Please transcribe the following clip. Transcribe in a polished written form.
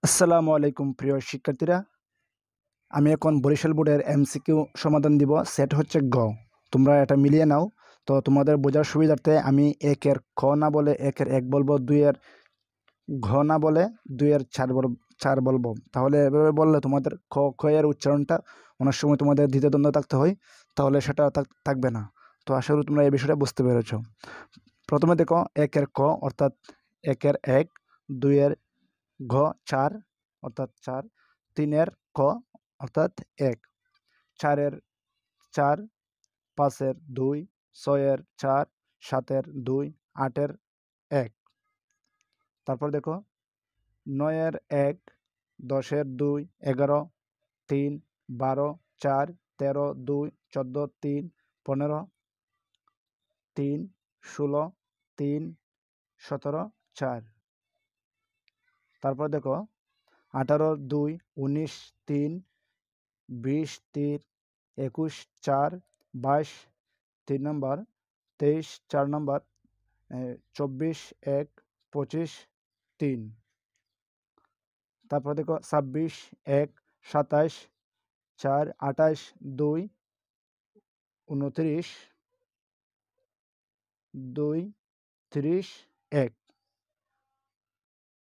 আসসালামু আলাইকুম প্রিয় শিক্ষার্থীরা। আমি এখন বরিশাল বোর্ডের এমসিকিউ সমাধান দিব। সেট হচ্ছে গ। তোমরা এটা মিলিয়ে নাও। তো তোমাদের বোঝার সুবিধার্থে আমি একের খ না বলে একের এক বলবো, দুইয়ের ঘ না বলে দুইয়ের চার বলবো। তাহলে এভাবে বললে তোমাদের খ এর উচ্চারণটা অনেক সময় তোমাদের দ্বিধাদ্বন্দ্ব থাকতে হয়, তাহলে সেটা থাকবে না। তো আশা করি তোমরা এই বিষয়টা বুঝতে পেরেছ। প্রথমে দেখো একের ক অর্থাৎ একের এক, দুইয়ের ঘ চার অর্থাৎ চার, তিনের ক অর্থাৎ এক, চারের চার, পাঁচের দুই, ছয়ের চার, সাতের দুই, আটের এক। তারপর দেখো নয়ের এক, দশের দুই, 11, 3, 12, 4, 13, 2, 14, 3, 15, 3, 16, 3, 17, 4। তারপর দেখো 18, 2, 19, 3, 20, 3, 21, 4, 22, 3 নম্বর, 23, 4 নম্বর, 24, 1, 25, 3। তারপর দেখো 26, 1, 27, 4, 28, 2, 29, 2, 30,